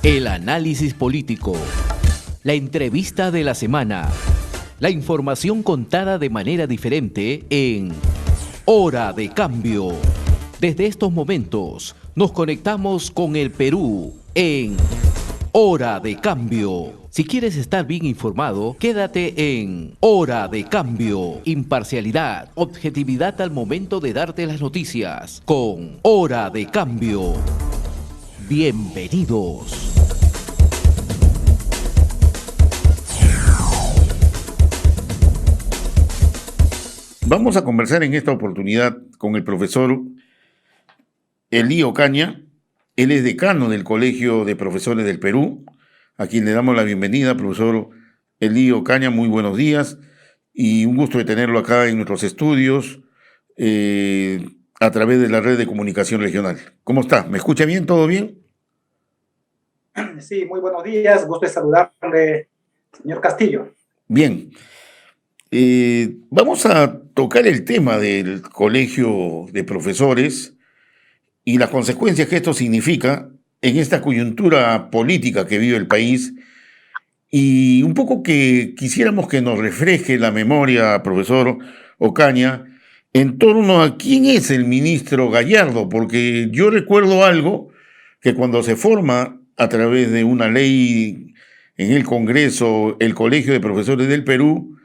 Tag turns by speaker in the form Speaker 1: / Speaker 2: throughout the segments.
Speaker 1: El análisis político, la entrevista de la semana, la información contada de manera diferente en Hora de Cambio. Desde estos momentos nos conectamos con el Perú en Hora de Cambio. Si quieres estar bien informado, quédate en Hora de Cambio. Imparcialidad, objetividad al momento de darte las noticias con Hora de Cambio. Bienvenidos.
Speaker 2: Vamos a conversar en esta oportunidad con el profesor Elí Ocaña. Él es decano del Colegio de Profesores del Perú, a quien le damos la bienvenida. Profesor Elí Ocaña, muy buenos días y un gusto de tenerlo acá en nuestros estudios a través de la red de comunicación regional. ¿Cómo está? ¿Me escucha bien? ¿Todo bien?
Speaker 3: Sí, muy buenos días. Gusto de saludarle, señor Castillo.
Speaker 2: Bien. Vamos a tocar el tema del Colegio de Profesores y las consecuencias que esto significa en esta coyuntura política que vive el país, y un poco que quisiéramos que nos refresque la memoria, profesor Ocaña, en torno a quién es el ministro Gallardo, porque yo recuerdo algo que cuando se forma a través de una ley en el Congreso el Colegio de Profesores del Perú,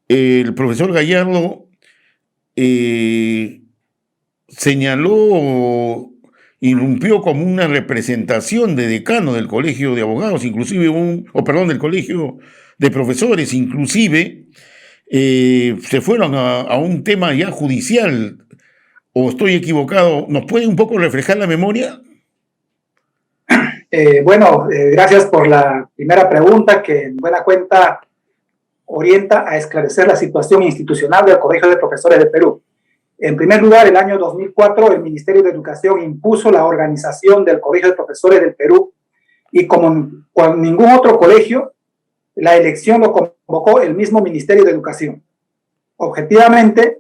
Speaker 2: el profesor Gallardo señaló, irrumpió como una representación de decano del Colegio de Abogados, inclusive del Colegio de Profesores, inclusive se fueron a un tema ya judicial, o estoy equivocado. ¿Nos puede un poco reflejar la memoria?
Speaker 3: Gracias por la primera pregunta, que en buena cuenta orienta a esclarecer la situación institucional del Colegio de Profesores de Perú. En primer lugar, el año 2004, el Ministerio de Educación impuso la organización del Colegio de Profesores del Perú, y como con ningún otro colegio, la elección lo convocó el mismo Ministerio de Educación. Objetivamente,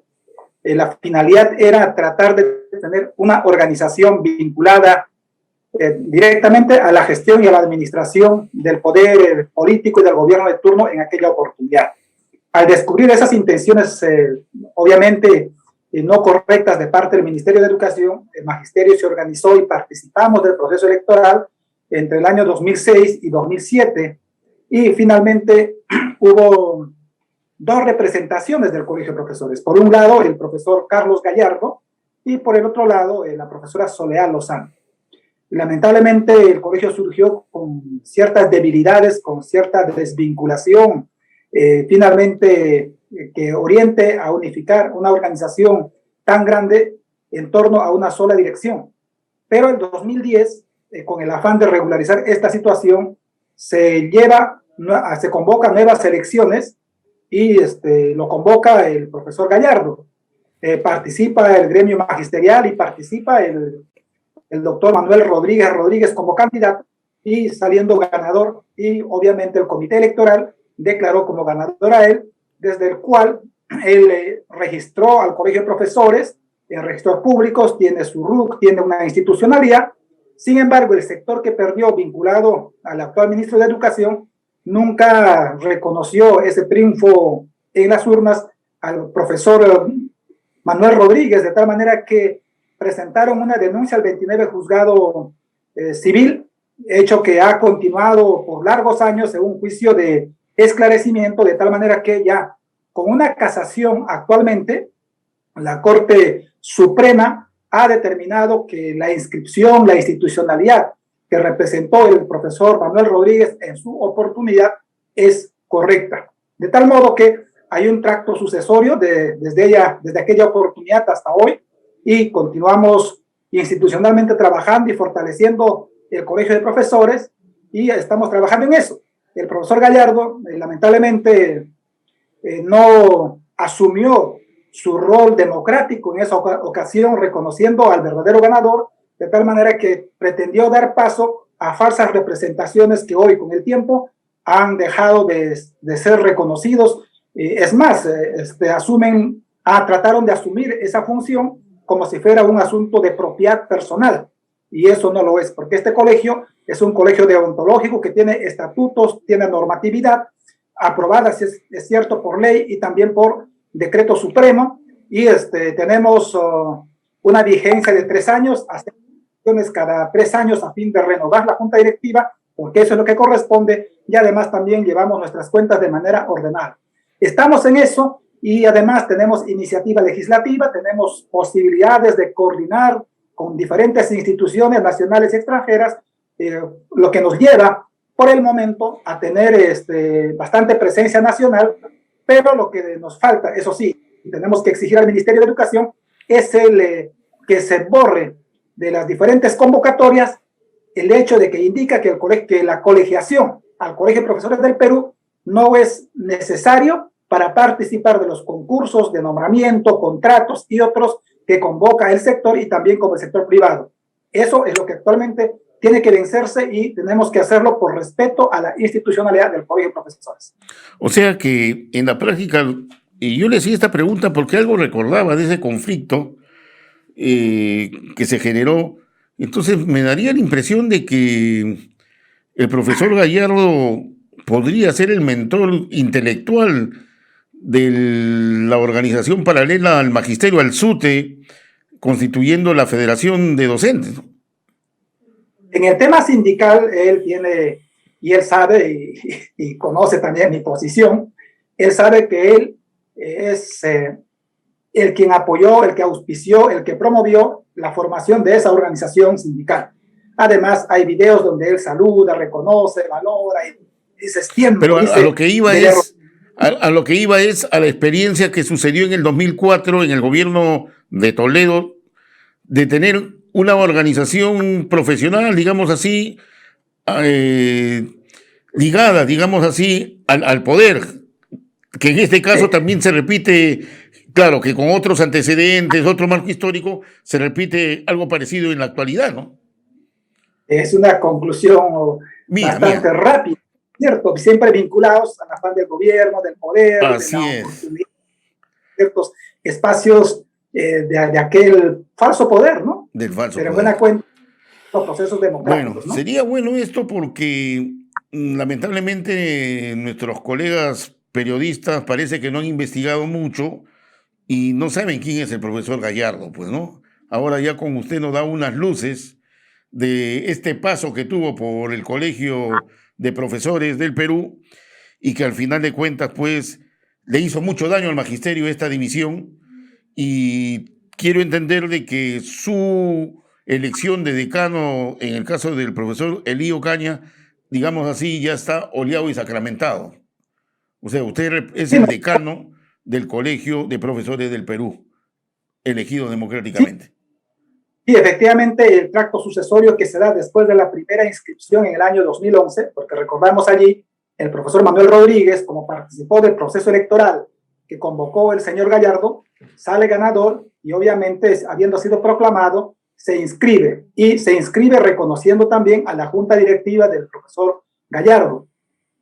Speaker 3: la finalidad era tratar de tener una organización vinculada directamente a la gestión y a la administración del poder político y del gobierno de turno en aquella oportunidad. Al descubrir esas intenciones, obviamente no correctas de parte del Ministerio de Educación, el magisterio se organizó y participamos del proceso electoral entre el año 2006 y 2007, y finalmente hubo dos representaciones del Colegio de Profesores. Por un lado, el profesor Carlos Gallardo, y por el otro lado, la profesora Soledad Lozano. Lamentablemente, el colegio surgió con ciertas debilidades, con cierta desvinculación, finalmente que oriente a unificar una organización tan grande en torno a una sola dirección. Pero en 2010, con el afán de regularizar esta situación, se convoca nuevas elecciones y lo convoca el profesor Gallardo. Participa el gremio magisterial y participa el doctor Manuel Rodríguez como candidato, y saliendo ganador, y obviamente el comité electoral declaró como ganador a él, desde el cual él registró al Colegio de Profesores en registros públicos, tiene su RUC, tiene una institucionalidad. Sin embargo, el sector que perdió vinculado al actual ministro de Educación nunca reconoció ese triunfo en las urnas al profesor Manuel Rodríguez, de tal manera que presentaron una denuncia al 29 juzgado civil, hecho que ha continuado por largos años en un juicio de esclarecimiento, de tal manera que ya con una casación actualmente, la Corte Suprema ha determinado que la inscripción, la institucionalidad que representó el profesor Manuel Rodríguez en su oportunidad es correcta. De tal modo que hay un tracto sucesorio desde aquella oportunidad hasta hoy, y continuamos institucionalmente trabajando y fortaleciendo el Colegio de Profesores, y estamos trabajando en eso. El profesor Gallardo, lamentablemente, no asumió su rol democrático en esa ocasión, reconociendo al verdadero ganador, de tal manera que pretendió dar paso a falsas representaciones que hoy, con el tiempo, han dejado de ser reconocidos. Es más, trataron de asumir esa función como si fuera un asunto de propiedad personal, y eso no lo es, porque este colegio es un colegio deontológico que tiene estatutos, tiene normatividad aprobada, es cierto, por ley y también por decreto supremo, y tenemos una vigencia de 3 años, hasta cada 3 años a fin de renovar la junta directiva, porque eso es lo que corresponde, y además también llevamos nuestras cuentas de manera ordenada. Estamos en eso, y además tenemos iniciativa legislativa, tenemos posibilidades de coordinar con diferentes instituciones nacionales y extranjeras, lo que nos lleva por el momento a tener bastante presencia nacional, pero lo que nos falta, eso sí, tenemos que exigir al Ministerio de Educación, es que se borre de las diferentes convocatorias el hecho de que indica que la colegiación al Colegio de Profesores del Perú no es necesario para participar de los concursos de nombramiento, contratos y otros que convoca el sector y también como el sector privado. Eso es lo que actualmente tiene que vencerse y tenemos que hacerlo por respeto a la institucionalidad del Colegio de Profesores.
Speaker 2: O sea que en la práctica, y yo le hacía esta pregunta porque algo recordaba de ese conflicto que se generó, entonces me daría la impresión de que el profesor Gallardo podría ser el mentor intelectual de la organización paralela al magisterio, al SUTE, constituyendo la Federación de Docentes, ¿no?
Speaker 3: En el tema sindical, él tiene, y él sabe, y conoce también mi posición, él sabe que él es el quien apoyó, el que auspició, el que promovió la formación de esa organización sindical. Además, hay videos donde él saluda, reconoce, valora y se extiende.
Speaker 2: Pero a lo que iba es a la experiencia que sucedió en el 2004 en el gobierno de Toledo, de tener una organización profesional, digamos así, ligada, digamos así, al poder, que en este caso también se repite, claro, que con otros antecedentes, otro marco histórico, se repite algo parecido en la actualidad, ¿no?
Speaker 3: Es una conclusión bastante rápida, ¿cierto? Siempre vinculados al afán del gobierno, del poder,
Speaker 2: así
Speaker 3: de
Speaker 2: es.
Speaker 3: Ciertos espacios de aquel falso poder, ¿no?
Speaker 2: Del falso
Speaker 3: Pero en
Speaker 2: poder.
Speaker 3: buena cuenta, los procesos democráticos,
Speaker 2: Bueno,
Speaker 3: ¿no?
Speaker 2: sería bueno esto porque lamentablemente nuestros colegas periodistas parece que no han investigado mucho y no saben quién es el profesor Gallardo, pues, ¿no? Ahora ya con usted nos da unas luces de este paso que tuvo por el Colegio de Profesores del Perú y que al final de cuentas, pues, le hizo mucho daño al magisterio esta división, y quiero entender de que su elección de decano, en el caso del profesor Elío Caña, digamos así, ya está oleado y sacramentado. O sea, usted es el decano del Colegio de Profesores del Perú, elegido democráticamente.
Speaker 3: Sí, efectivamente, el tracto sucesorio que se da después de la primera inscripción en el año 2011, porque recordamos allí, el profesor Manuel Rodríguez, como participó del proceso electoral que convocó el señor Gallardo, sale ganador y obviamente, habiendo sido proclamado, se inscribe, y se inscribe reconociendo también a la junta directiva del profesor Gallardo.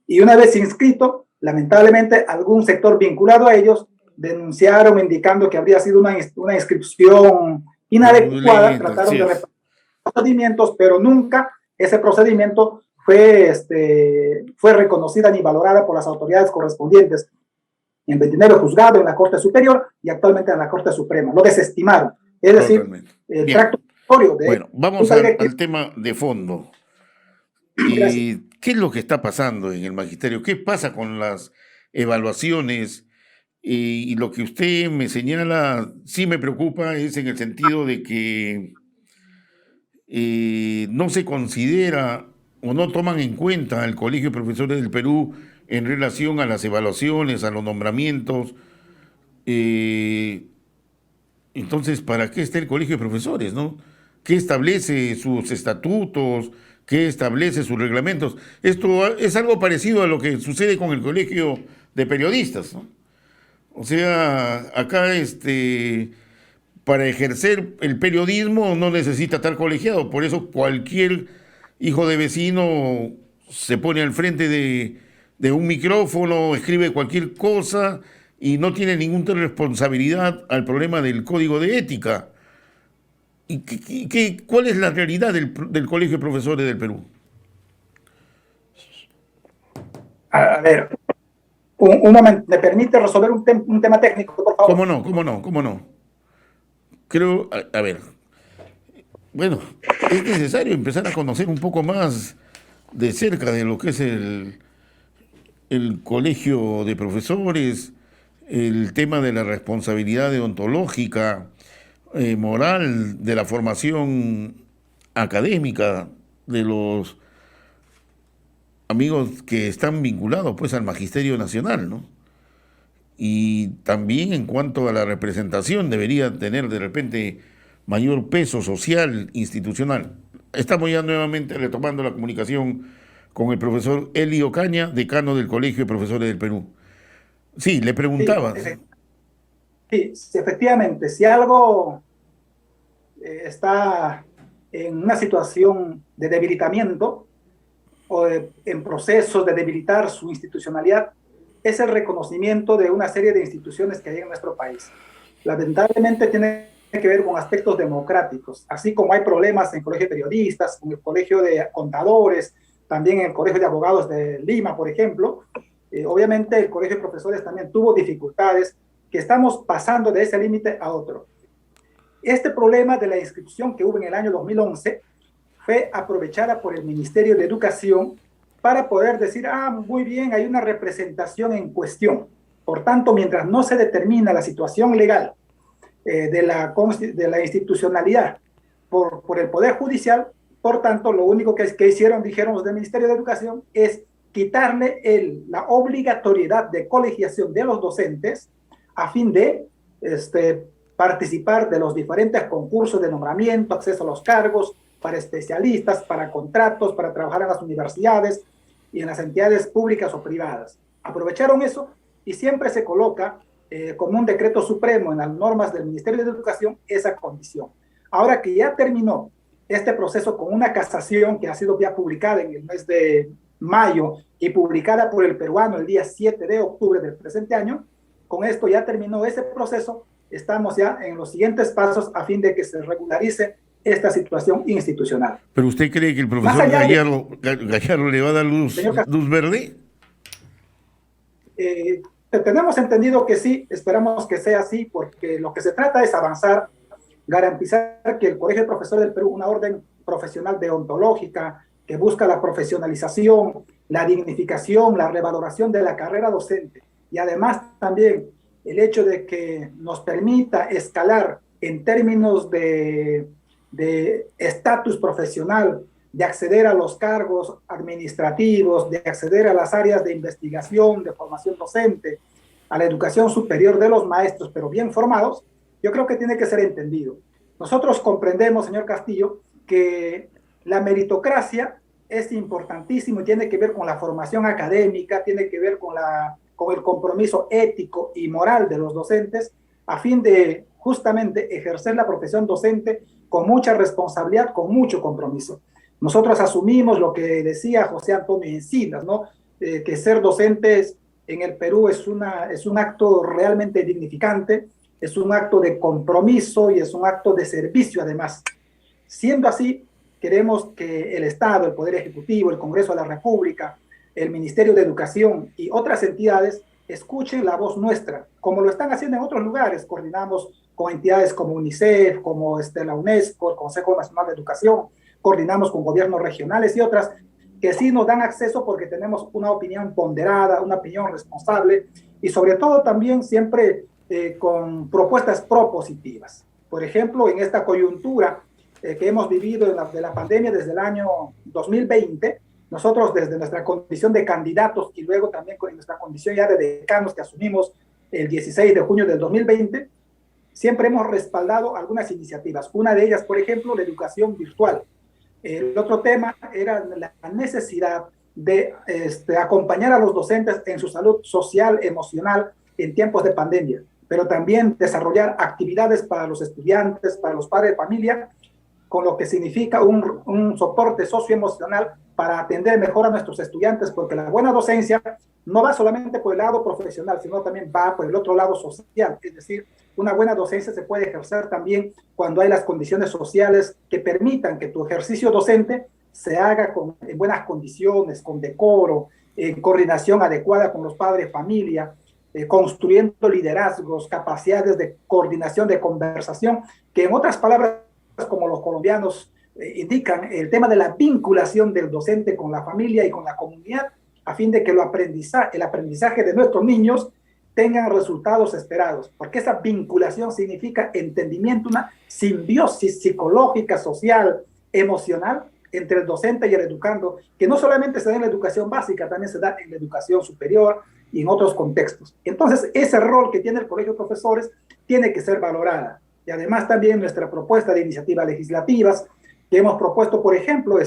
Speaker 3: Y una vez inscrito, lamentablemente algún sector vinculado a ellos denunciaron indicando que habría sido una inscripción inadecuada, trataron de repartir procedimientos, pero nunca ese procedimiento fue reconocida ni valorada por las autoridades correspondientes en 29 juzgados, en la Corte Superior y actualmente en la Corte Suprema. Lo desestimaron. Es decir, el tracto de...
Speaker 2: Bueno, vamos al tema de fondo. ¿Qué es lo que está pasando en el magisterio? ¿Qué pasa con las evaluaciones? Y lo que usted me señala sí me preocupa, es en el sentido de que no se considera o no toman en cuenta el Colegio de Profesores del Perú en relación a las evaluaciones, a los nombramientos. Entonces, ¿para qué está el Colegio de Profesores, no? ¿Qué establece sus estatutos? ¿Qué establece sus reglamentos? Esto es algo parecido a lo que sucede con el Colegio de Periodistas, ¿no? O sea, acá para ejercer el periodismo no necesita estar colegiado, por eso cualquier hijo de vecino se pone al frente de un micrófono, escribe cualquier cosa y no tiene ninguna responsabilidad al problema del código de ética. ¿Cuál es la realidad del Colegio de Profesores del Perú?
Speaker 3: A ver, un momento, ¿me permite resolver un tema técnico, por favor?
Speaker 2: ¿Cómo no? ¿Cómo no? ¿Cómo no? Creo, a ver, bueno, es necesario empezar a conocer un poco más de cerca de lo que es el colegio de profesores, el tema de la responsabilidad deontológica, moral, de la formación académica de los amigos que están vinculados pues al Magisterio Nacional, ¿no? Y también en cuanto a la representación debería tener de repente mayor peso social, institucional. Estamos ya nuevamente retomando la comunicación con el profesor Elio Caña, decano del Colegio de Profesores del Perú. Sí, le preguntaba.
Speaker 3: Sí, efectivamente, si algo está en una situación de debilitamiento o en procesos de debilitar su institucionalidad, es el reconocimiento de una serie de instituciones que hay en nuestro país. Lamentablemente tiene que ver con aspectos democráticos, así como hay problemas en el Colegio de Periodistas, en el Colegio de Contadores, también en el Colegio de Abogados de Lima, por ejemplo. Obviamente el Colegio de Profesores también tuvo dificultades, que estamos pasando de ese límite a otro. Este problema de la inscripción que hubo en el año 2011 fue aprovechada por el Ministerio de Educación para poder decir, muy bien, hay una representación en cuestión. Por tanto, mientras no se determina la situación legal de la institucionalidad por el Poder Judicial, por tanto, lo único que hicieron, dijeron los del Ministerio de Educación, es quitarle la obligatoriedad de colegiación de los docentes a fin de participar de los diferentes concursos de nombramiento, acceso a los cargos, para especialistas, para contratos, para trabajar en las universidades y en las entidades públicas o privadas. Aprovecharon eso y siempre se coloca como un decreto supremo en las normas del Ministerio de Educación esa condición. Ahora que ya terminó este proceso con una casación que ha sido ya publicada en el mes de mayo y publicada por el peruano el día 7 de octubre del presente año, con esto ya terminó ese proceso, estamos ya en los siguientes pasos a fin de que se regularice esta situación institucional.
Speaker 2: ¿Pero usted cree que el profesor Gallardo le va a dar luz verde?
Speaker 3: Tenemos entendido que sí, esperamos que sea así, porque lo que se trata es avanzar, garantizar que el Colegio de Profesores del Perú, una orden profesional deontológica que busca la profesionalización, la dignificación, la revaloración de la carrera docente, y además también el hecho de que nos permita escalar en términos de estatus profesional, de acceder a los cargos administrativos, de acceder a las áreas de investigación, de formación docente, a la educación superior de los maestros, pero bien formados, yo creo que tiene que ser entendido. Nosotros comprendemos, señor Castillo, que la meritocracia es importantísimo y tiene que ver con la formación académica, tiene que ver con el compromiso ético y moral de los docentes a fin de justamente ejercer la profesión docente con mucha responsabilidad, con mucho compromiso. Nosotros asumimos lo que decía José Antonio Encinas, ¿no? Que ser docentes en el Perú es un acto realmente dignificante, es un acto de compromiso y es un acto de servicio además. Siendo así, queremos que el Estado, el Poder Ejecutivo, el Congreso de la República, el Ministerio de Educación y otras entidades escuchen la voz nuestra, como lo están haciendo en otros lugares. Coordinamos con entidades como UNICEF, como la UNESCO, el Consejo Nacional de Educación, coordinamos con gobiernos regionales y otras que sí nos dan acceso porque tenemos una opinión ponderada, una opinión responsable y sobre todo también siempre con propuestas propositivas. Por ejemplo, en esta coyuntura que hemos vivido de la pandemia desde el año 2020, nosotros desde nuestra condición de candidatos y luego también con nuestra condición ya de decanos que asumimos el 16 de junio del 2020, siempre hemos respaldado algunas iniciativas. Una de ellas, por ejemplo, la educación virtual. El otro tema era la necesidad de acompañar a los docentes en su salud social, emocional, en tiempos de pandemia, pero también desarrollar actividades para los estudiantes, para los padres de familia, con lo que significa un soporte socioemocional para atender mejor a nuestros estudiantes, porque la buena docencia no va solamente por el lado profesional, sino también va por el otro lado social. Es decir, una buena docencia se puede ejercer también cuando hay las condiciones sociales que permitan que tu ejercicio docente se haga en buenas condiciones, con decoro, en coordinación adecuada con los padres de familia, construyendo liderazgos, capacidades de coordinación, de conversación, que en otras palabras, como los colombianos indican, el tema de la vinculación del docente con la familia y con la comunidad, a fin de que el aprendizaje de nuestros niños tengan resultados esperados, porque esa vinculación significa entendimiento, una simbiosis psicológica, social, emocional entre el docente y el educando, que no solamente se da en la educación básica, también se da en la educación superior y en otros contextos. Entonces, ese rol que tiene el Colegio de Profesores tiene que ser valorada. Y además también nuestra propuesta de iniciativas legislativas, que hemos propuesto, por ejemplo,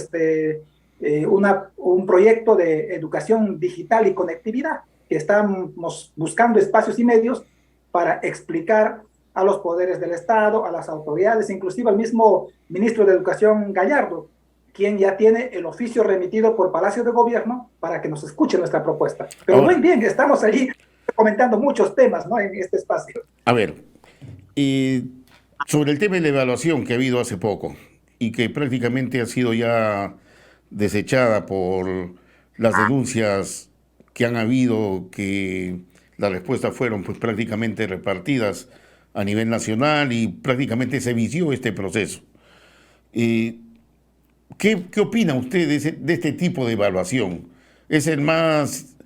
Speaker 3: un proyecto de educación digital y conectividad, que estamos buscando espacios y medios para explicar a los poderes del Estado, a las autoridades, inclusive al mismo ministro de Educación Gallardo, quien ya tiene el oficio remitido por Palacio de Gobierno para que nos escuche nuestra propuesta. Pero muy bien, estamos allí comentando muchos temas, ¿no?, en este espacio.
Speaker 2: A ver, sobre el tema de la evaluación que ha habido hace poco y que prácticamente ha sido ya desechada por las denuncias que han habido, que las respuestas fueron pues prácticamente repartidas a nivel nacional y prácticamente se vició este proceso. ¿Qué opina usted de este tipo de evaluación? ¿Es el más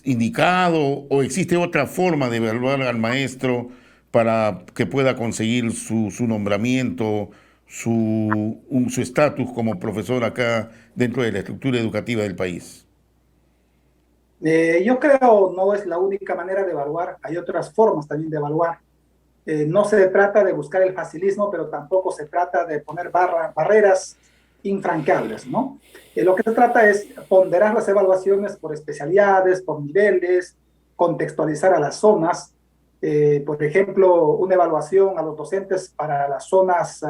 Speaker 2: indicado o existe otra forma de evaluar al maestro para que pueda conseguir su nombramiento, su estatus como profesor acá dentro de la estructura educativa del país?
Speaker 3: Yo creo no es la única manera de evaluar, hay otras formas también de evaluar. No se trata de buscar el facilismo, pero tampoco se trata de poner barreras infranqueables, ¿no? Lo que se trata es ponderar las evaluaciones por especialidades, por niveles, contextualizar a las zonas. Por ejemplo, una evaluación a los docentes para las zonas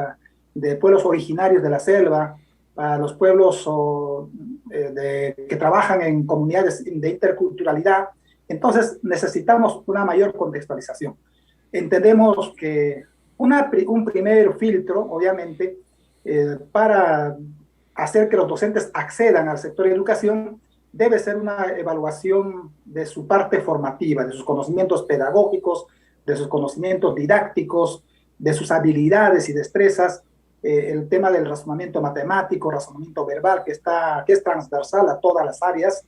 Speaker 3: de pueblos originarios de la selva, para los pueblos que trabajan en comunidades de interculturalidad. Entonces necesitamos una mayor contextualización. Entendemos que un primer filtro, obviamente, para hacer que los docentes accedan al sector de educación, debe ser una evaluación de su parte formativa, de sus conocimientos pedagógicos, de sus conocimientos didácticos, de sus habilidades y destrezas, el tema del razonamiento matemático, razonamiento verbal, que es transversal a todas las áreas.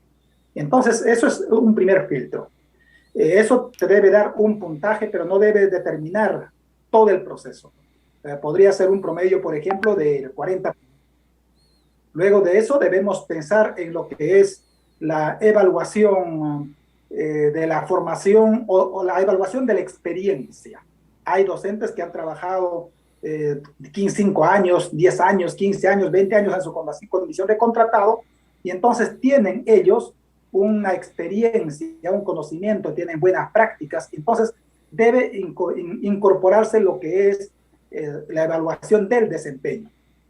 Speaker 3: Entonces, eso es un primer filtro. Eso te debe dar un puntaje, pero no debe determinar todo el proceso. Podría ser un promedio, por ejemplo, del 40%. Luego de eso debemos pensar en lo que es la evaluación de la formación o la evaluación de la experiencia. Hay docentes que han trabajado 5 años, 10 años, 15 años, 20 años en su condición de contratado, y entonces tienen ellos una experiencia, un conocimiento, tienen buenas prácticas. Entonces debe incorporarse lo que es la evaluación del desempeño.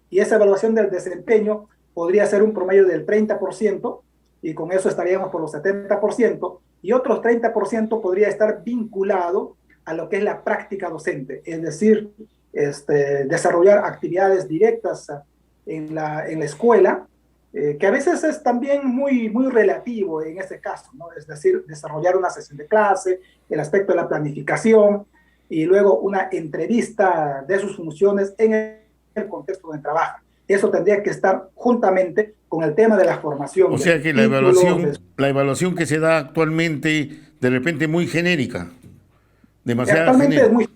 Speaker 3: Y esa evaluación del desempeño podría ser un promedio del 30%, y con eso estaríamos por los 70%, y otros 30% podría estar vinculado a lo que es la práctica docente, es decir, desarrollar actividades directas en la escuela, que a veces es también muy relativo en ese caso, ¿no? Es decir, desarrollar una sesión de clase, el aspecto de la planificación, y luego una entrevista de sus funciones en el contexto donde trabaja. Eso tendría que estar juntamente con el tema de la formación.
Speaker 2: O sea que la evaluación que se da actualmente, de repente muy genérica, demasiado
Speaker 3: genérica.
Speaker 2: Actualmente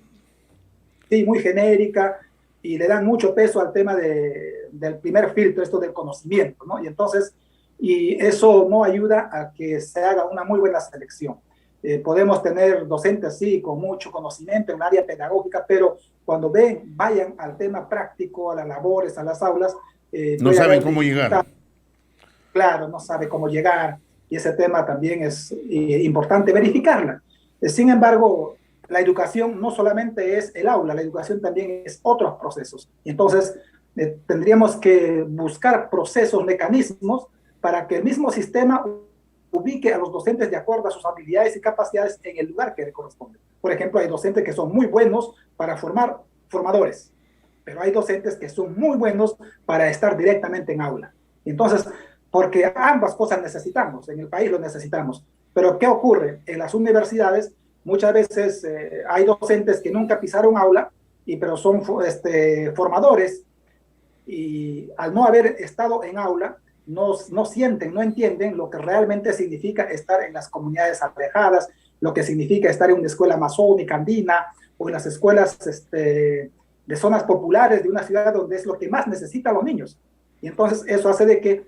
Speaker 3: es muy genérica, y le dan mucho peso al tema del primer filtro, esto del conocimiento, ¿no? Y entonces, eso no ayuda a que se haga una muy buena selección. Podemos tener docentes, sí, con mucho conocimiento en el área pedagógica, pero cuando vayan al tema práctico, a las labores, a las aulas,
Speaker 2: no saben cómo llegar.
Speaker 3: Claro, no sabe cómo llegar, y ese tema también es importante verificarla. Sin embargo, la educación no solamente es el aula, la educación también es otros procesos. Entonces, tendríamos que buscar procesos, mecanismos para que el mismo sistema ubique a los docentes de acuerdo a sus habilidades y capacidades en el lugar que le corresponde. Por ejemplo, hay docentes que son muy buenos para formar formadores, pero hay docentes que son muy buenos para estar directamente en aula. Entonces, porque ambas cosas necesitamos, en el país lo necesitamos. Pero ¿qué ocurre? En las universidades muchas veces hay docentes que nunca pisaron aula, pero son formadores, y al no haber estado en aula, no sienten, no entienden lo que realmente significa estar en las comunidades alejadas, lo que significa estar en una escuela masónica, andina, o en las escuelas de zonas populares de una ciudad donde es lo que más necesitan los niños. Y entonces eso hace de que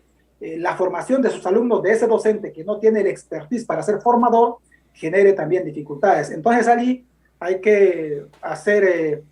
Speaker 3: la formación de sus alumnos, de ese docente que no tiene el expertise para ser formador, genere también dificultades. Entonces allí hay que hacer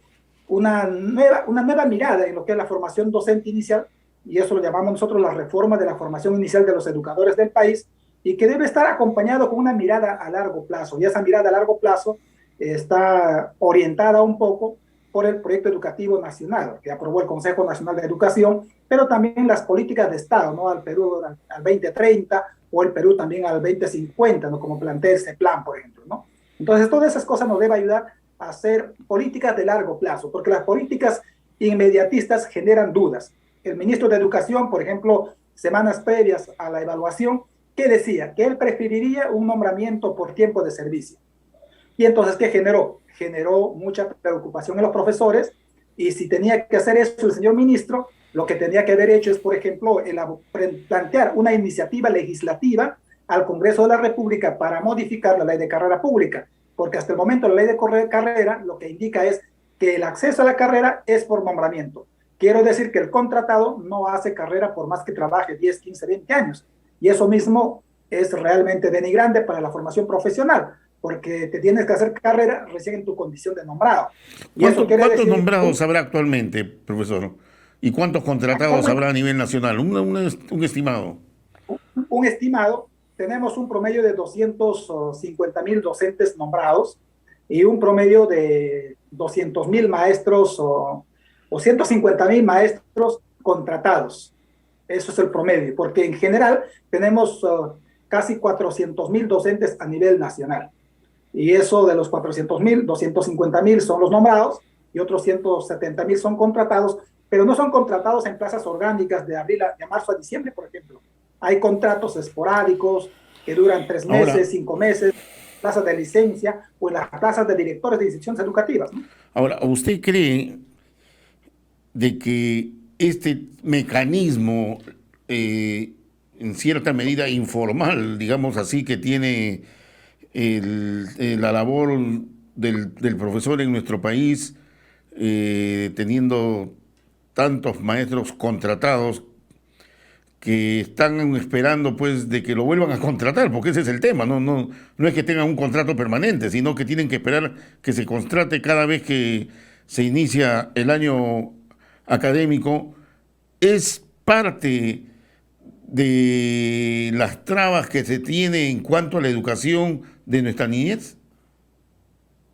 Speaker 3: una nueva mirada en lo que es la formación docente inicial, y eso lo llamamos nosotros la reforma de la formación inicial de los educadores del país, y que debe estar acompañado con una mirada a largo plazo, y esa mirada a largo plazo está orientada un poco por el proyecto educativo nacional que aprobó el Consejo Nacional de Educación, pero también las políticas de Estado, ¿no? Al Perú al 2030 o el Perú también al 2050, ¿no? Como plantea ese plan, por ejemplo, ¿no? Entonces, todas esas cosas nos deben ayudar a hacer políticas de largo plazo, porque las políticas inmediatistas generan dudas. El ministro de Educación, por ejemplo, semanas previas a la evaluación, ¿qué decía? Que él preferiría un nombramiento por tiempo de servicio. Y entonces, ¿qué generó? Generó mucha preocupación en los profesores, y si tenía que hacer eso el señor ministro, lo que tenía que haber hecho es, por ejemplo, plantear una iniciativa legislativa al Congreso de la República para modificar la ley de carrera pública, porque hasta el momento la ley de carrera lo que indica es que el acceso a la carrera es por nombramiento. Quiero decir que el contratado no hace carrera por más que trabaje 10, 15, 20 años. Y eso mismo es realmente denigrante para la formación profesional, porque te tienes que hacer carrera recién en tu condición de nombrado. Y
Speaker 2: ¿Cuántos nombrados habrá actualmente, profesor? ¿Y cuántos contratados habrá a nivel nacional? Un estimado.
Speaker 3: Un estimado, tenemos un promedio de 250,000 docentes nombrados y un promedio de 200,000 maestros o 150,000 maestros contratados. Eso es el promedio, porque en general tenemos casi 400,000 docentes a nivel nacional. Y eso de los 400,000, 250,000 son los nombrados y otros 170,000 son contratados, pero no son contratados en plazas orgánicas de marzo a diciembre, por ejemplo. Hay contratos esporádicos que duran 3 meses, ahora, 5 meses, plazas de licencia o en las plazas de directores de instituciones educativas, ¿no?
Speaker 2: Ahora, ¿usted cree de que este mecanismo, en cierta medida informal, digamos así, que tiene la labor del profesor en nuestro país, teniendo tantos maestros contratados que están esperando pues de que lo vuelvan a contratar, porque ese es el tema, no es que tengan un contrato permanente, sino que tienen que esperar que se contrate cada vez que se inicia el año académico? ¿Es parte de las trabas que se tiene en cuanto a la educación de nuestra niñez?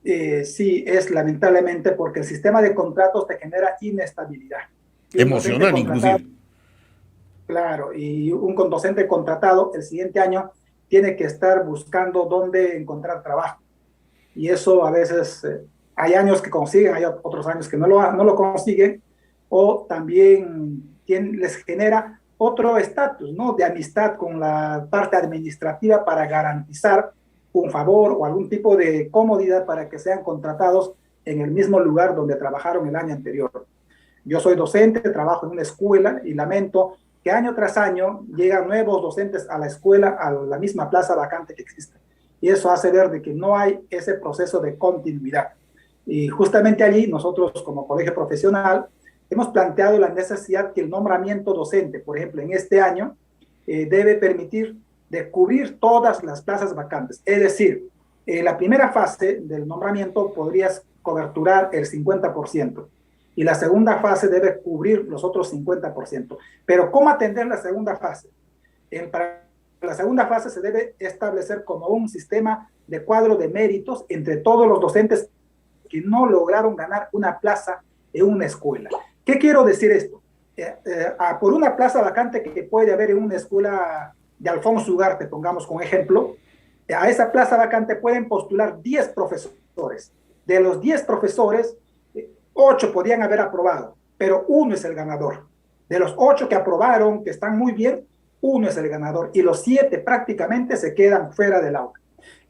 Speaker 3: Sí, es lamentablemente, porque el sistema de contratos te genera inestabilidad.
Speaker 2: Emocional, inclusive.
Speaker 3: Claro, y un docente contratado el siguiente año tiene que estar buscando dónde encontrar trabajo. Y eso a veces hay años que consiguen, hay otros años que no lo consiguen, o también les genera otro estatus, ¿no? De amistad con la parte administrativa para garantizar un favor o algún tipo de comodidad para que sean contratados en el mismo lugar donde trabajaron el año anterior. Yo soy docente, trabajo en una escuela y lamento que año tras año llegan nuevos docentes a la escuela, a la misma plaza vacante que existe. Y eso hace ver de que no hay ese proceso de continuidad. Y justamente allí nosotros como colegio profesional hemos planteado la necesidad que el nombramiento docente, por ejemplo, en este año, debe permitir de cubrir todas las plazas vacantes. Es decir, en la primera fase del nombramiento podrías coberturar el 50%. Y la segunda fase debe cubrir los otros 50%. Pero ¿cómo atender la segunda fase? Para la segunda fase se debe establecer como un sistema de cuadro de méritos entre todos los docentes que no lograron ganar una plaza en una escuela. ¿Qué quiero decir esto? Por una plaza vacante que puede haber en una escuela de Alfonso Ugarte, pongamos como ejemplo, a esa plaza vacante pueden postular 10 profesores. De los 10 profesores, 8 podían haber aprobado, pero uno es el ganador. De los 8 que aprobaron, que están muy bien, uno es el ganador y los 7 prácticamente se quedan fuera del aula.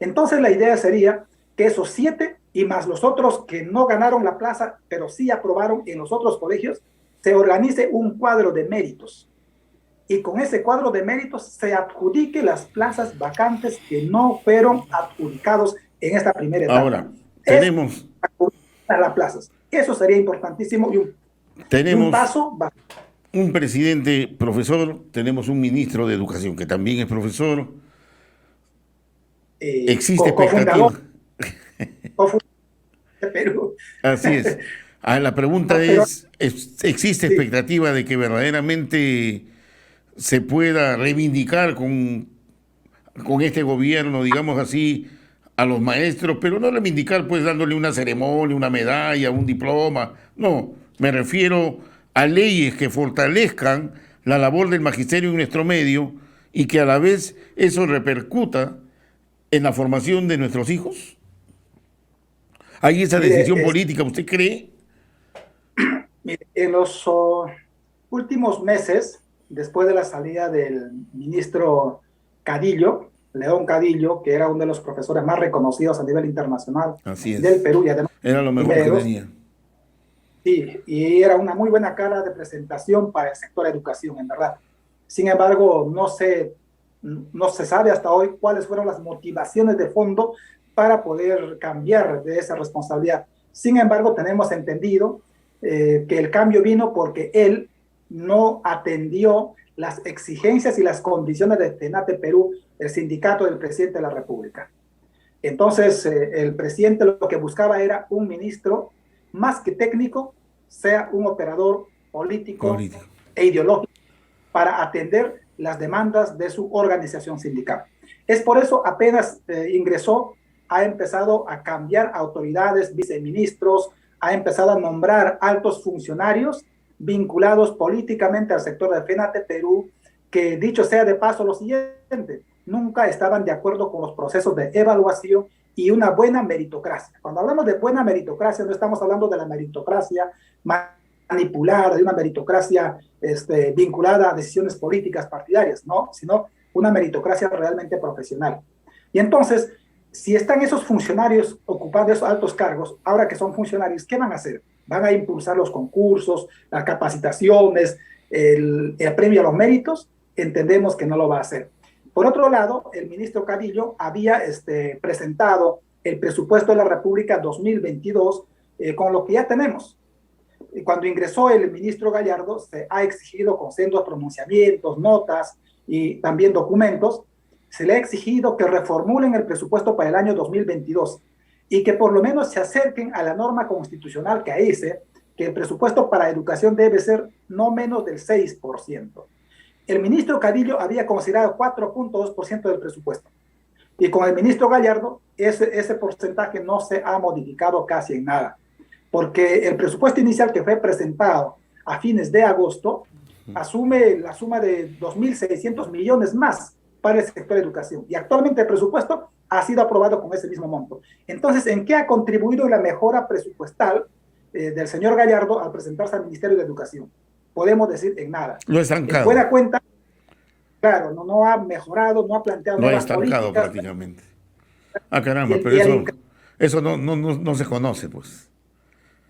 Speaker 3: Entonces la idea sería que esos 7 y más los otros que no ganaron la plaza, pero sí aprobaron en los otros colegios, se organice un cuadro de méritos. Y con ese cuadro de méritos se adjudique las plazas vacantes que no fueron adjudicados en esta primera etapa.
Speaker 2: Ahora, tenemos
Speaker 3: a las plazas. Eso sería importantísimo y un paso.
Speaker 2: Un presidente profesor, tenemos un ministro de Educación que también es profesor. Existe expectativa.
Speaker 3: De Perú.
Speaker 2: Así es. La pregunta es, ¿existe expectativa de que verdaderamente se pueda reivindicar con este gobierno, digamos así, a los maestros, pero no reivindicar pues dándole una ceremonia, una medalla, un diploma? No, me refiero a leyes que fortalezcan la labor del magisterio en nuestro medio y que a la vez eso repercuta en la formación de nuestros hijos. ¿Hay esa decisión política, usted cree?
Speaker 3: En los últimos meses, después de la salida del ministro Cadillo, León Cadillo, que era uno de los profesores más reconocidos a nivel internacional del Perú, y además
Speaker 2: era lo mejor que tenía.
Speaker 3: Sí, y era una muy buena cara de presentación para el sector de educación, en verdad. Sin embargo, no se sabe hasta hoy cuáles fueron las motivaciones de fondo para poder cambiar de esa responsabilidad. Sin embargo, tenemos entendido que el cambio vino porque él no atendió las exigencias y las condiciones de FENATE Perú, el sindicato del presidente de la República. Entonces, el presidente lo que buscaba era un ministro más que técnico, sea un operador político e ideológico para atender las demandas de su organización sindical. Es por eso apenas ingresó, ha empezado a cambiar autoridades, viceministros, ha empezado a nombrar altos funcionarios vinculados políticamente al sector de FENATE Perú, que dicho sea de paso lo siguiente, nunca estaban de acuerdo con los procesos de evaluación y una buena meritocracia. Cuando hablamos de buena meritocracia, no estamos hablando de la meritocracia manipulada, de una meritocracia vinculada a decisiones políticas partidarias, ¿no? Sino una meritocracia realmente profesional. Y entonces, si están esos funcionarios ocupando esos altos cargos, ahora que son funcionarios, ¿qué van a hacer? ¿Van a impulsar los concursos, las capacitaciones, el premio a los méritos? Entendemos que no lo va a hacer. Por otro lado, el ministro Cadillo había presentado el presupuesto de la República 2022 con lo que ya tenemos. Cuando ingresó el ministro Gallardo, se ha exigido con sendos pronunciamientos, notas y también documentos, se le ha exigido que reformulen el presupuesto para el año 2022 y que por lo menos se acerquen a la norma constitucional que dice que el presupuesto para educación debe ser no menos del 6%. El ministro Cadillo había considerado 4.2% del presupuesto. Y con el ministro Gallardo, ese porcentaje no se ha modificado casi en nada. Porque el presupuesto inicial que fue presentado a fines de agosto asume la suma de 2.600 millones más para el sector de educación. Y actualmente el presupuesto ha sido aprobado con ese mismo monto. Entonces, ¿en qué ha contribuido la mejora presupuestal del señor Gallardo al presentarse al Ministerio de Educación? Podemos decir en nada.
Speaker 2: Lo estancado.
Speaker 3: En buena cuenta, claro, no ha mejorado, no ha planteado
Speaker 2: nuevas políticas. Lo ha estancado prácticamente. Caramba, pero eso no se conoce, pues.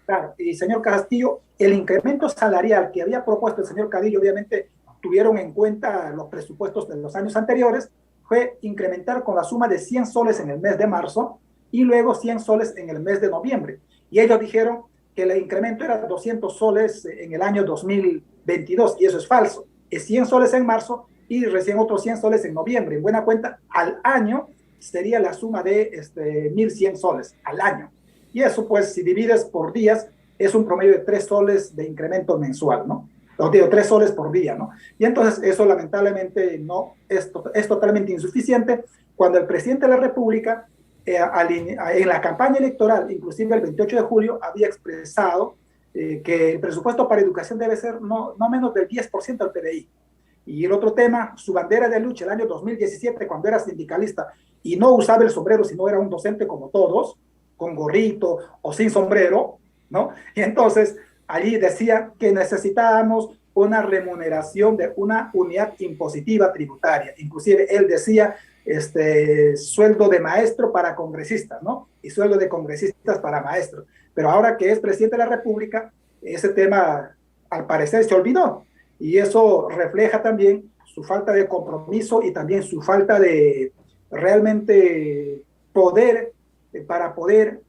Speaker 3: Claro, y señor Castillo, el incremento salarial que había propuesto el señor Cadillo, obviamente tuvieron en cuenta los presupuestos de los años anteriores, fue incrementar con la suma de 100 soles en el mes de marzo y luego 100 soles en el mes de noviembre. Y ellos dijeron que el incremento era 200 soles en el año 2022, y eso es falso. Es 100 soles en marzo y recién otros 100 soles en noviembre. En buena cuenta, al año sería la suma de 1.100 soles al año. Y eso, pues, si divides por días, es un promedio de 3 soles de incremento mensual, ¿no? Os digo, 3 soles por día, ¿no? Y entonces eso lamentablemente no es totalmente insuficiente cuando el presidente de la República en la campaña electoral, inclusive el 28 de julio, había expresado que el presupuesto para educación debe ser no menos del 10% del PBI. Y el otro tema, su bandera de lucha el año 2017, cuando era sindicalista y no usaba el sombrero, sino era un docente como todos, con gorrito o sin sombrero, ¿no? Y entonces allí decía que necesitábamos una remuneración de una unidad impositiva tributaria. Inclusive él decía sueldo de maestro para congresistas, ¿no? Y sueldo de congresistas para maestros. Pero ahora que es presidente de la República, ese tema al parecer se olvidó. Y eso refleja también su falta de compromiso y también su falta de realmente poder para poder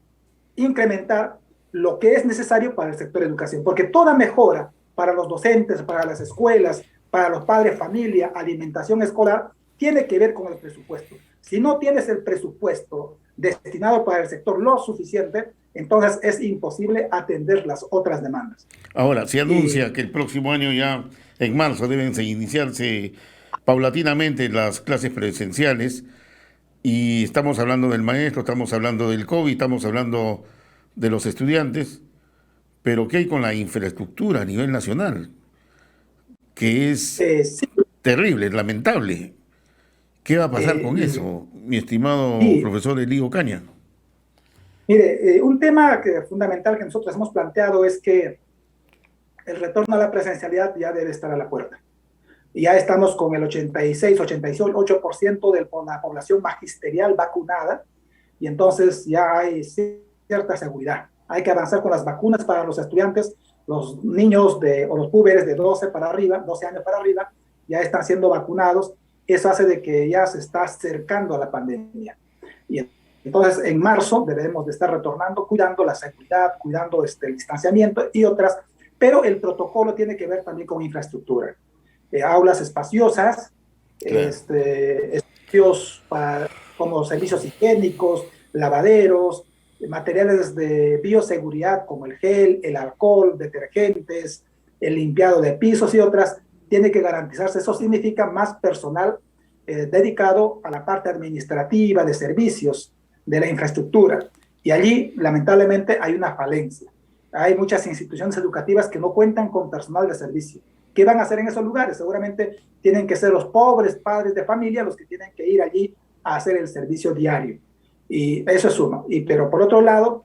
Speaker 3: incrementar lo que es necesario para el sector educación. Porque toda mejora para los docentes, para las escuelas, para los padres, familia, alimentación escolar, tiene que ver con el presupuesto. Si no tienes el presupuesto destinado para el sector lo suficiente, entonces es imposible atender las otras demandas.
Speaker 2: Ahora, se anuncia que el próximo año ya, en marzo, deben iniciarse paulatinamente las clases presenciales y estamos hablando del maestro, estamos hablando del COVID, estamos hablando de los estudiantes, pero ¿qué hay con la infraestructura a nivel nacional? Que es
Speaker 3: Sí.
Speaker 2: terrible, lamentable. ¿Qué va a pasar con eso, mi estimado profesor Elío Caña?
Speaker 3: Mire, un tema fundamental que nosotros hemos planteado es que el retorno a la presencialidad ya debe estar a la puerta. Ya estamos con el 86-88% de la población magisterial vacunada y entonces ya hay cierta seguridad. Hay que avanzar con las vacunas para los estudiantes, los niños o los púberes de 12 años para arriba, ya están siendo vacunados. Eso hace de que ya se está acercando a la pandemia. Y entonces en marzo debemos de estar retornando, cuidando la seguridad, cuidando el distanciamiento y otras, pero el protocolo tiene que ver también con infraestructura. Aulas espaciosas,
Speaker 2: Claro.
Speaker 3: espacios como servicios higiénicos, lavaderos, materiales de bioseguridad como el gel, el alcohol, detergentes, el limpiado de pisos y otras, tiene que garantizarse. Eso significa más personal dedicado a la parte administrativa, de servicios, de la infraestructura. Y allí, lamentablemente, hay una falencia. Hay muchas instituciones educativas que no cuentan con personal de servicio. ¿Qué van a hacer en esos lugares? Seguramente tienen que ser los pobres padres de familia los que tienen que ir allí a hacer el servicio diario. Y eso es uno. Pero por otro lado,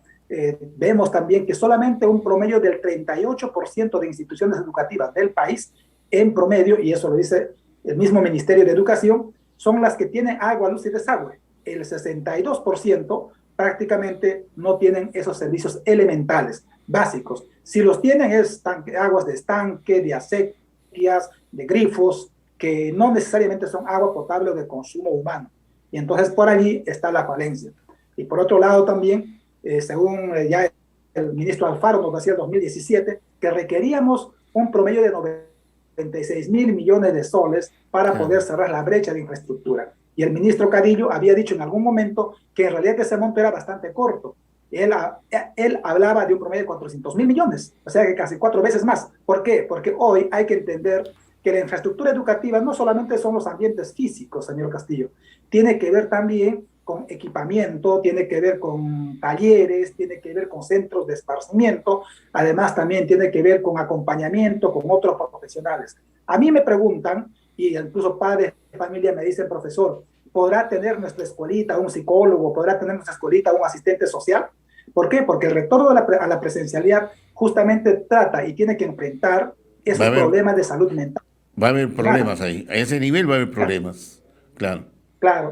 Speaker 3: vemos también que solamente un promedio del 38% de instituciones educativas del país, en promedio, y eso lo dice el mismo Ministerio de Educación, son las que tienen agua, luz y desagüe. El 62% prácticamente no tienen esos servicios elementales, básicos. Si los tienen es aguas de estanque, de acequias, de grifos, que no necesariamente son agua potable o de consumo humano. Y entonces por allí está la falencia. Y por otro lado también, según ya el ministro Alfaro nos decía en 2017, que requeríamos un promedio de 96.000 millones de soles para poder cerrar la brecha de infraestructura. Y el ministro Cadillo había dicho en algún momento que en realidad ese monto era bastante corto. Él hablaba de un promedio de 400.000 millones, o sea que casi 4 veces más. ¿Por qué? Porque hoy hay que entender que la infraestructura educativa no solamente son los ambientes físicos, señor Castillo, tiene que ver también con equipamiento, tiene que ver con talleres, tiene que ver con centros de esparcimiento, además también tiene que ver con acompañamiento con otros profesionales. A mí me preguntan, y incluso padres de familia me dicen, profesor, ¿podrá tener nuestra escuelita un psicólogo? ¿Podrá tener nuestra escuelita un asistente social? ¿Por qué? Porque el retorno a la presencialidad justamente trata y tiene que enfrentar esos problemas de salud mental.
Speaker 2: Va a haber problemas ahí, a ese nivel va a haber problemas, claro.
Speaker 3: Claro,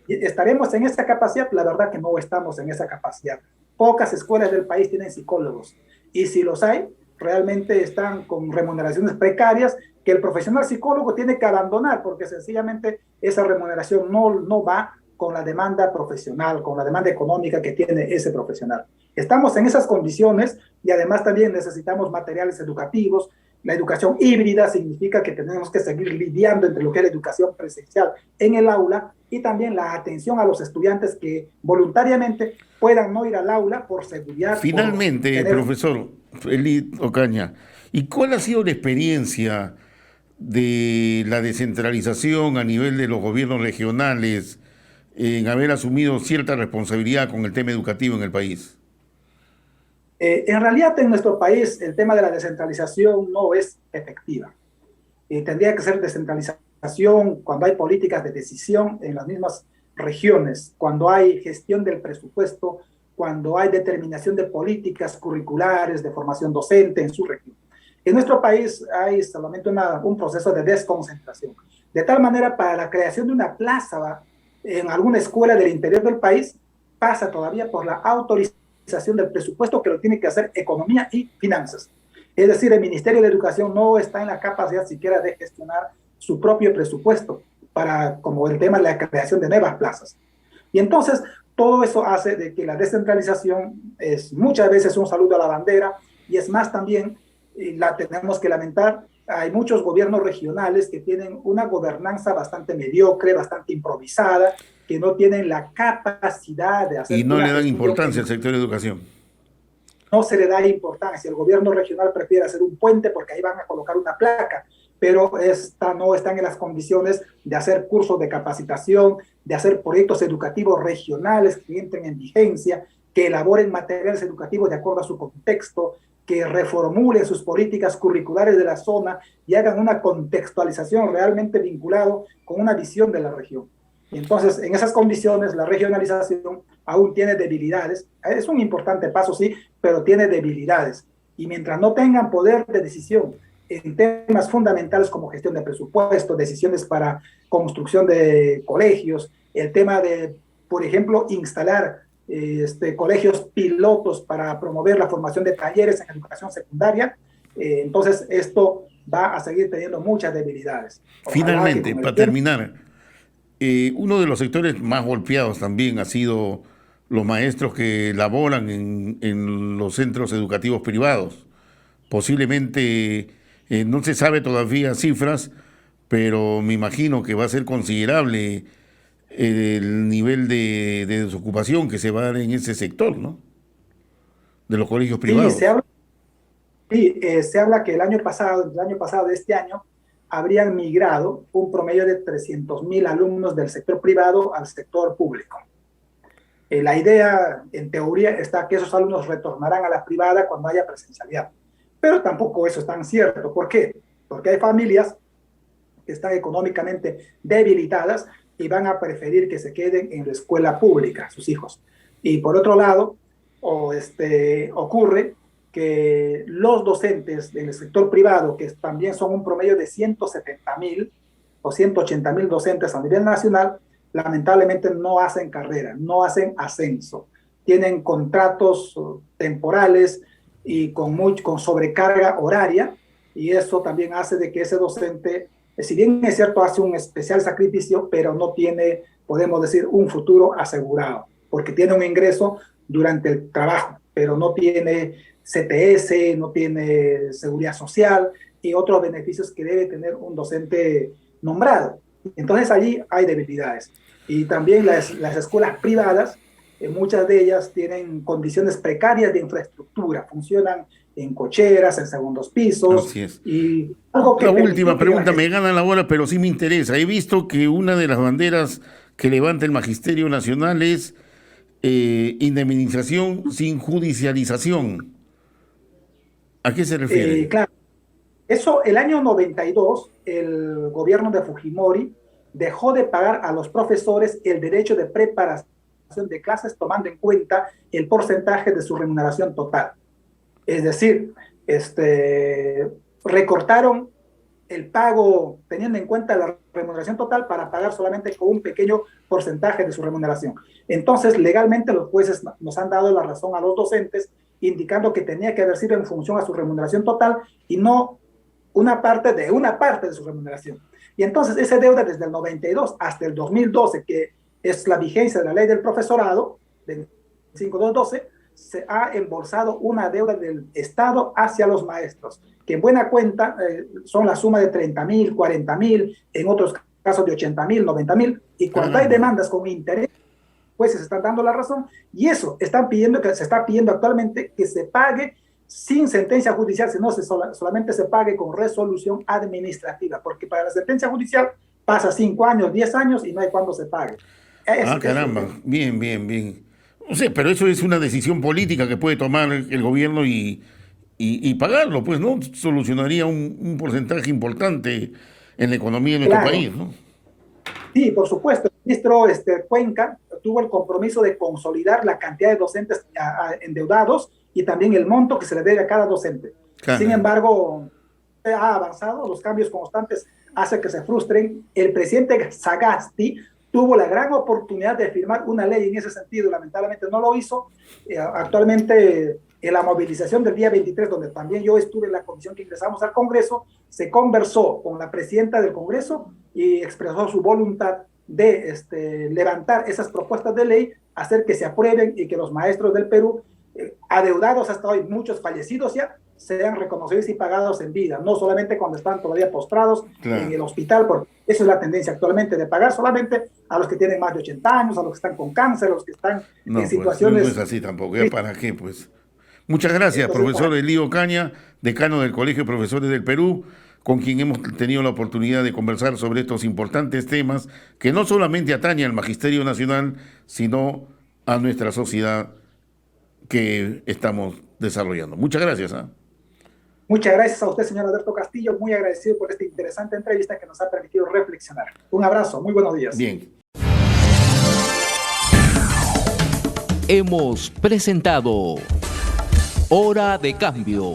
Speaker 3: ¿estaremos en esa capacidad? La verdad que no estamos en esa capacidad. Pocas escuelas del país tienen psicólogos y si los hay, realmente están con remuneraciones precarias que el profesional psicólogo tiene que abandonar porque sencillamente esa remuneración no va con la demanda profesional, con la demanda económica que tiene ese profesional. Estamos en esas condiciones y además también necesitamos materiales educativos. La educación híbrida significa que tenemos que seguir lidiando entre lo que es la educación presencial en el aula y también la atención a los estudiantes que voluntariamente puedan no ir al aula por seguridad.
Speaker 2: Finalmente, profesor Elío Ocaña, ¿y cuál ha sido la experiencia de la descentralización a nivel de los gobiernos regionales en haber asumido cierta responsabilidad con el tema educativo en el país?
Speaker 3: En realidad en nuestro país el tema de la descentralización no es efectiva. Tendría que ser descentralización cuando hay políticas de decisión en las mismas regiones, cuando hay gestión del presupuesto, cuando hay determinación de políticas curriculares, de formación docente en su región. En nuestro país hay solamente un proceso de desconcentración. De tal manera, para la creación de una plaza en alguna escuela del interior del país, pasa todavía por la autorización del presupuesto que lo tiene que hacer Economía y Finanzas. Es decir, el Ministerio de Educación no está en la capacidad siquiera de gestionar su propio presupuesto para, como el tema de la creación de nuevas plazas. Y entonces, todo eso hace de que la descentralización es muchas veces un saludo a la bandera, y es más también, la tenemos que lamentar, hay muchos gobiernos regionales que tienen una gobernanza bastante mediocre, bastante improvisada, que no tienen la capacidad de hacer.
Speaker 2: Y no le dan importancia al sector de educación.
Speaker 3: No se le da importancia. El gobierno regional prefiere hacer un puente porque ahí van a colocar una placa, pero no están en las condiciones de hacer cursos de capacitación, de hacer proyectos educativos regionales que entren en vigencia, que elaboren materiales educativos de acuerdo a su contexto, que reformulen sus políticas curriculares de la zona y hagan una contextualización realmente vinculado con una visión de la región. Entonces, en esas condiciones, la regionalización aún tiene debilidades. Es un importante paso, sí, pero tiene debilidades. Y mientras no tengan poder de decisión en temas fundamentales como gestión de presupuesto, decisiones para construcción de colegios, el tema de, por ejemplo, instalar colegios pilotos para promover la formación de talleres en educación secundaria, entonces esto va a seguir teniendo muchas debilidades.
Speaker 2: Finalmente, para terminar, uno de los sectores más golpeados también ha sido los maestros que laboran en los centros educativos privados. Posiblemente, no se sabe todavía cifras, pero me imagino que va a ser considerable el nivel de desocupación que se va a dar en ese sector, ¿no? De los colegios privados.
Speaker 3: Se habla que el año pasado de este año, habrían migrado un promedio de 300.000 alumnos del sector privado al sector público. La idea, en teoría, está que esos alumnos retornarán a la privada cuando haya presencialidad. Pero tampoco eso es tan cierto. ¿Por qué? Porque hay familias que están económicamente debilitadas y van a preferir que se queden en la escuela pública, sus hijos. Y por otro lado, ocurre que los docentes del sector privado, que también son un promedio de 170.000 o 180.000 docentes a nivel nacional, lamentablemente no hacen carrera, no hacen ascenso. Tienen contratos temporales y con sobrecarga horaria, y eso también hace de que ese docente, si bien es cierto, hace un especial sacrificio, pero no tiene, podemos decir, un futuro asegurado, porque tiene un ingreso durante el trabajo, pero no tiene CTS, no tiene seguridad social y otros beneficios que debe tener un docente nombrado. Entonces allí hay debilidades. Y también las escuelas privadas, muchas de ellas tienen condiciones precarias de infraestructura, funcionan en cocheras, en segundos pisos.
Speaker 2: Así es.
Speaker 3: Y algo que
Speaker 2: la última pregunta, me gana la hora, pero sí me interesa. He visto que una de las banderas que levanta el Magisterio Nacional es indemnización sin judicialización. ¿A qué se refiere?
Speaker 3: Claro, eso el año 92, el gobierno de Fujimori dejó de pagar a los profesores el derecho de preparación de clases tomando en cuenta el porcentaje de su remuneración total. Es decir, recortaron el pago teniendo en cuenta la remuneración total para pagar solamente con un pequeño porcentaje de su remuneración. Entonces, legalmente los jueces nos han dado la razón a los docentes, indicando que tenía que haber sido en función a su remuneración total y no una parte de su remuneración. Y entonces esa deuda desde el 92 hasta el 2012, que es la vigencia de la ley del profesorado, del 5212, se ha embolsado una deuda del Estado hacia los maestros, que en buena cuenta son la suma de 30.000, 40.000, en otros casos de 80.000, 90.000, y cuando hay demandas con interés, pues se están dando la razón, y eso se está pidiendo actualmente que se pague sin sentencia judicial, sino solamente se pague con resolución administrativa, porque para la sentencia judicial pasa 5 años, 10 años y no hay cuándo se pague.
Speaker 2: Caramba, bien, bien, bien. O sea, pero eso es una decisión política que puede tomar el gobierno y pagarlo, pues, ¿no? Solucionaría un porcentaje importante en la economía de nuestro
Speaker 3: Claro,
Speaker 2: país, ¿no?
Speaker 3: sí, por supuesto. El ministro Cuenca tuvo el compromiso de consolidar la cantidad de docentes endeudados y también el monto que se le debe a cada docente. Sin
Speaker 2: Caramba.
Speaker 3: embargo, ha avanzado, los cambios constantes hacen que se frustren. El presidente Sagasti tuvo la gran oportunidad de firmar una ley en ese sentido, lamentablemente no lo hizo. Actualmente, en la movilización del día 23, donde también yo estuve en la comisión que ingresamos al Congreso, se conversó con la presidenta del Congreso y expresó su voluntad de levantar esas propuestas de ley, hacer que se aprueben y que los maestros del Perú, adeudados hasta hoy, muchos fallecidos ya, sean reconocidos y pagados en vida, no solamente cuando están todavía postrados en el hospital, porque eso es la tendencia actualmente, de pagar solamente a los que tienen más de 80 años, a los que están con cáncer, a los que están en situaciones...
Speaker 2: No es así tampoco, ¿ya para qué? Pues muchas gracias,
Speaker 3: Entonces,
Speaker 2: profesor Elío Caña, decano del Colegio de Profesores del Perú, con quien hemos tenido la oportunidad de conversar sobre estos importantes temas que no solamente atañen al Magisterio Nacional, sino a nuestra sociedad que estamos desarrollando. Muchas gracias.
Speaker 3: Muchas gracias a usted, señor Alberto Castillo, muy agradecido por esta interesante entrevista que nos ha permitido reflexionar. Un abrazo, muy buenos días.
Speaker 2: Bien.
Speaker 1: Hemos presentado Hora de Cambio.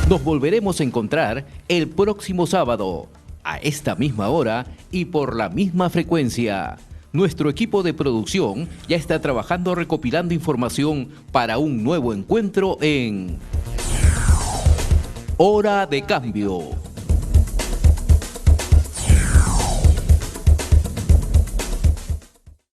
Speaker 1: Nos volveremos a encontrar el próximo sábado, a esta misma hora y por la misma frecuencia. Nuestro equipo de producción ya está trabajando recopilando información para un nuevo encuentro en Hora de Cambio.